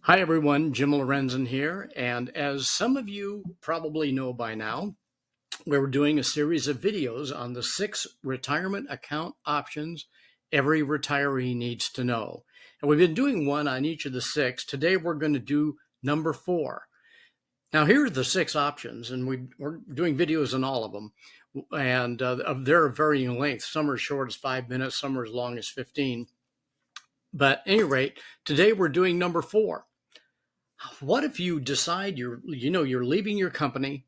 Hi, everyone. Jim Lorenzen here. And as some of you probably know by now, we're doing a series of videos on the 6 retirement account options every retiree needs to know. And we've been doing one on each of the 6. Today, we're going to do number 4. Now, here are the 6 options, and we're doing videos on all of them. And they're of varying length. Some are as short as 5 minutes, some are as long as 15. But at any rate, today we're doing number 4. What if you decide you're leaving your company,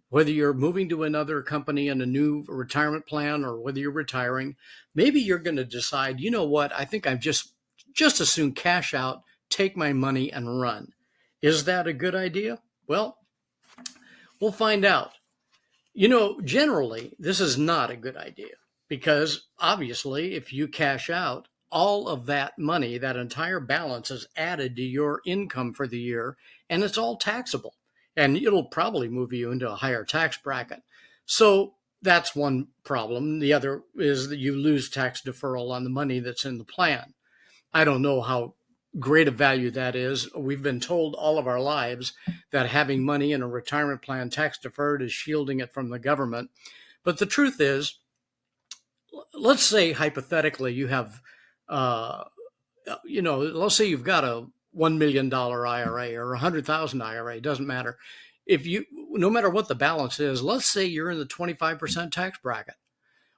whether you're moving to another company in a new retirement plan or whether you're retiring? Maybe you're going to decide, you know what, I think I'm just as soon cash out, take my money and run. Is that a good idea? Well, we'll find out. Generally, this is not a good idea because obviously, if you cash out, all of that money, that entire balance is added to your income for the year, and it's all taxable. And it'll probably move you into a higher tax bracket. So that's one problem. The other is that you lose tax deferral on the money that's in the plan. I don't know how great a value that is. We've been told all of our lives that having money in a retirement plan tax deferred is shielding it from the government. But the truth is, let's say hypothetically you have, let's say you've got a $1 million IRA or a 100,000 IRA, it doesn't matter. No matter what the balance is, let's say you're in the 25% tax bracket.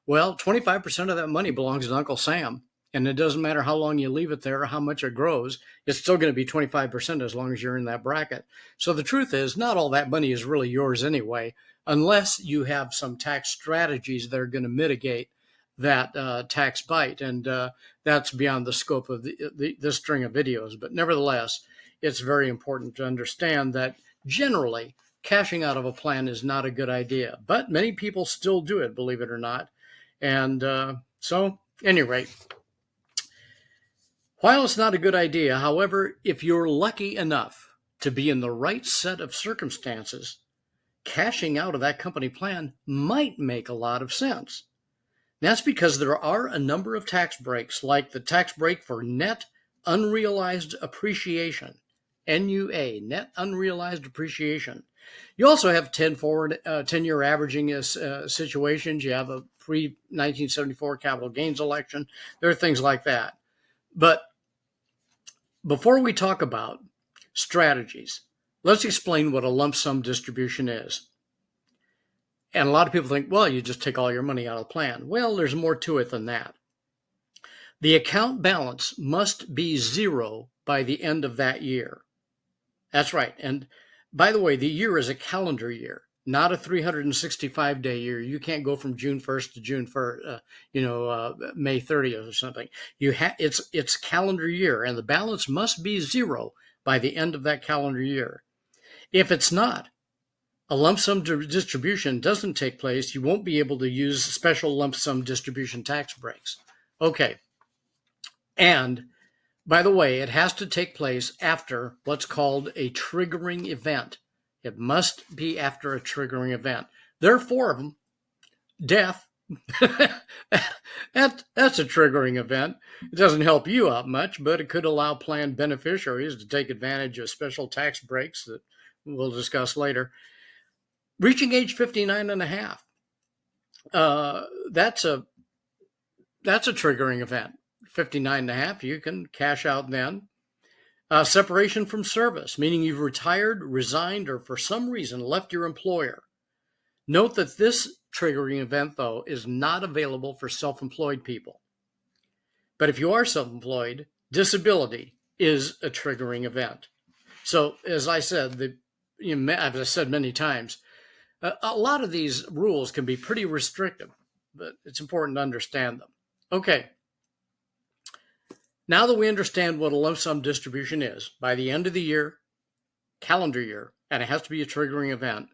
Well, 25% of that money belongs to Uncle Sam. And it doesn't matter how long you leave it there or how much it grows, it's still going to be 25% as long as you're in that bracket. So the truth is, not all that money is really yours anyway, unless you have some tax strategies that are going to mitigate that tax bite. And that's beyond the scope of this string of videos. But nevertheless, it's very important to understand that generally, cashing out of a plan is not a good idea. But many people still do it, believe it or not. And so, any rate, while it's not a good idea, however, if you're lucky enough to be in the right set of circumstances, cashing out of that company plan might make a lot of sense. That's because there are a number of tax breaks, like the tax break for net unrealized appreciation, NUA, net unrealized appreciation. You also have 10-year averaging situations. You have a pre-1974 capital gains election. There are things like that. But before we talk about strategies, let's explain what a lump sum distribution is. And a lot of people think, well, you just take all your money out of the plan. Well, there's more to it than that. The account balance must be zero by the end of that year. That's right. And by the way, the year is a calendar year, not a 365-day year. You can't go from June 1st to June 1st, May 30th or something. It's calendar year, and the balance must be zero by the end of that calendar year. If it's not, a lump sum distribution doesn't take place, you won't be able to use special lump sum distribution tax breaks. Okay. And by the way, it has to take place after what's called a triggering event. It must be after a triggering event. There are 4 of them. Death. That's a triggering event. It doesn't help you out much, but it could allow planned beneficiaries to take advantage of special tax breaks that we'll discuss later. Reaching age 59 and a half. That's a triggering event. 59 and a half, you can cash out then. Separation from service, meaning you've retired, resigned, or for some reason left your employer. Note that this triggering event, though, is not available for self-employed people. But if you are self-employed, disability is a triggering event. So, as I said, as I said many times, a lot of these rules can be pretty restrictive, but it's important to understand them. Okay. Now that we understand what a lump sum distribution is, by the end of the year, calendar year, and it has to be a triggering event.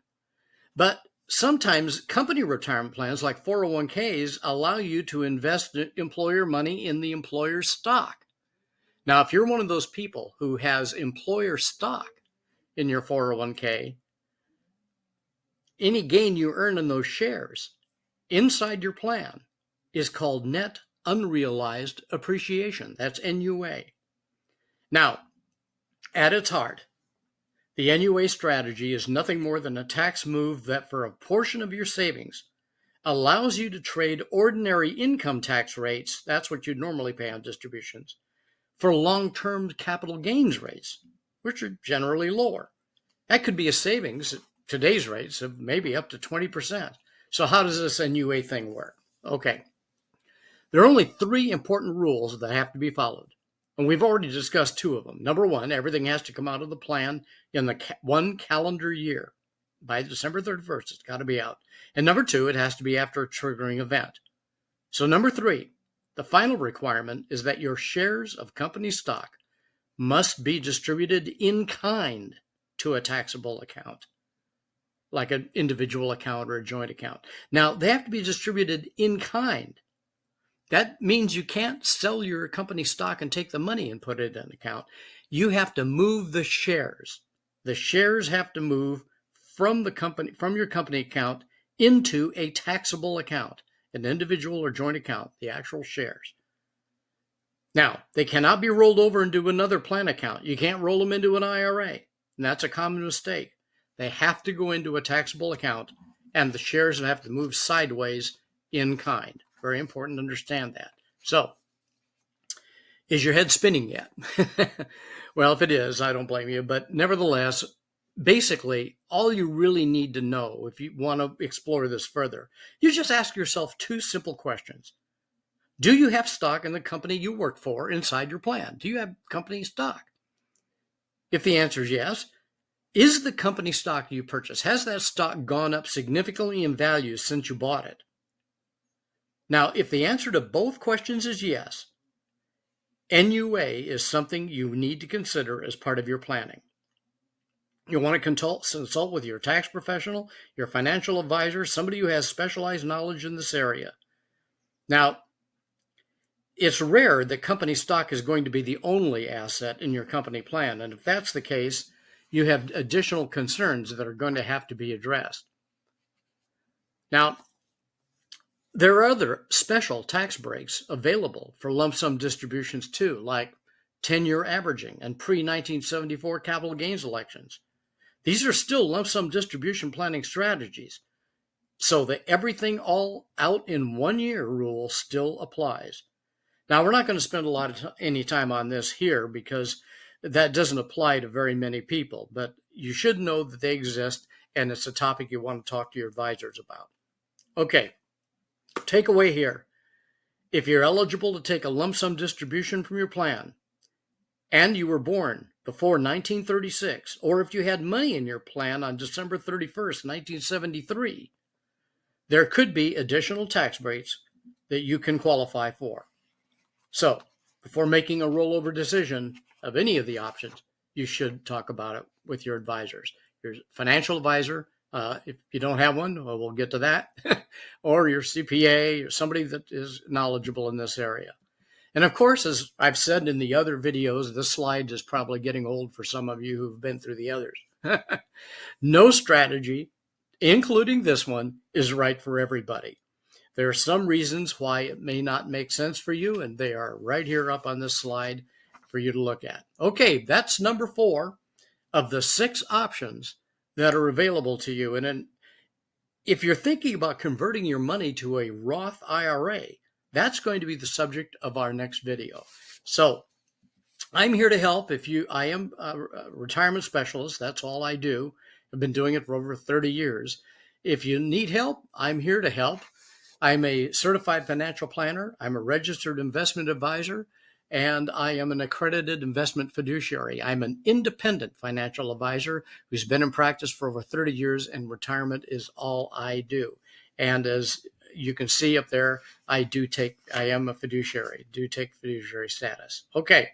But sometimes company retirement plans like 401ks allow you to invest employer money in the employer's stock. Now, if you're one of those people who has employer stock in your 401k, any gain you earn in those shares inside your plan is called net unrealized appreciation. That's NUA. Now, At its heart, the NUA strategy is nothing more than a tax move that for a portion of your savings allows you to trade ordinary income tax rates, that's what you'd normally pay on distributions, for long-term capital gains rates, which are generally lower. That could be a savings at today's rates of maybe up to 20%. So how does this NUA thing work? Okay. There are only 3 important rules that have to be followed. And we've already discussed 2 of them. Number 1, everything has to come out of the plan in the 1 calendar year. By December 31st, it's got to be out. And number 2, it has to be after a triggering event. So number 3, the final requirement is that your shares of company stock must be distributed in kind to a taxable account, like an individual account or a joint account. Now, they have to be distributed in kind. That means you can't sell your company stock and take the money and put it in an account. You have to move the shares. The shares have to move from your company account into a taxable account, an individual or joint account, the actual shares. Now, they cannot be rolled over into another plan account. You can't roll them into an IRA, and that's a common mistake. They have to go into a taxable account, and the shares have to move sideways in kind. Very important to understand that. So, is your head spinning yet? Well, if it is, I don't blame you. But nevertheless, basically, all you really need to know if you want to explore this further, you just ask yourself 2 simple questions. Do you have stock in the company you work for inside your plan? Do you have company stock? If the answer is yes, is the company stock you purchase, has that stock gone up significantly in value since you bought it? Now, if the answer to both questions is yes, NUA is something you need to consider as part of your planning. You'll want to consult with your tax professional, your financial advisor, somebody who has specialized knowledge in this area. Now, it's rare that company stock is going to be the only asset in your company plan, and if that's the case, you have additional concerns that are going to have to be addressed. Now, there are other special tax breaks available for lump sum distributions too, like 10-year averaging and pre-1974 capital gains elections. These are still lump sum distribution planning strategies, so the everything all out in 1 year rule still applies. Now, we're not going to spend a lot of any time on this here because that doesn't apply to very many people, but you should know that they exist, and it's a topic you want to talk to your advisors about. Okay. Takeaway here. If you're eligible to take a lump sum distribution from your plan and you were born before 1936, or if you had money in your plan on December 31st, 1973, there could be additional tax breaks that you can qualify for. So, before making a rollover decision of any of the options, you should talk about it with your advisors. Your financial advisor, if you don't have one, well, we'll get to that, or your CPA, or somebody that is knowledgeable in this area. And of course, as I've said in the other videos, this slide is probably getting old for some of you who've been through the others. No strategy, including this one, is right for everybody. There are some reasons why it may not make sense for you, and they are right here up on this slide for you to look at. Okay, that's number 4 of the 6 options that are available to you. And if you're thinking about converting your money to a Roth IRA, that's going to be the subject of our next video. So I'm here to help. I am a retirement specialist. That's all I do. I've been doing it for over 30 years. If you need help, I'm here to help. I'm a certified financial planner. I'm a registered investment advisor, and I am an accredited investment fiduciary. I'm an independent financial advisor who's been in practice for over 30 years, and retirement is all I do. And as you can see up there, I am a fiduciary, do take fiduciary status. Okay,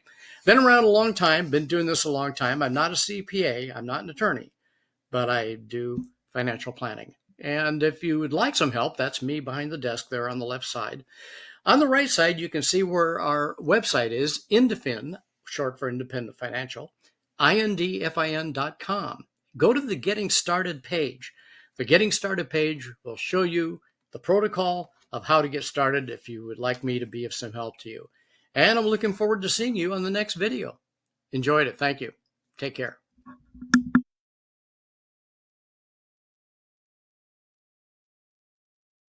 been around a long time, been doing this a long time. I'm not a CPA, I'm not an attorney, but I do financial planning. And if you would like some help, that's me behind the desk there on the left side. On the right side, you can see where our website is, Indefin, short for Independent Financial, indfin.com. Go to the Getting Started page. The Getting Started page will show you the protocol of how to get started if you would like me to be of some help to you. And I'm looking forward to seeing you on the next video. Enjoyed it. Thank you. Take care.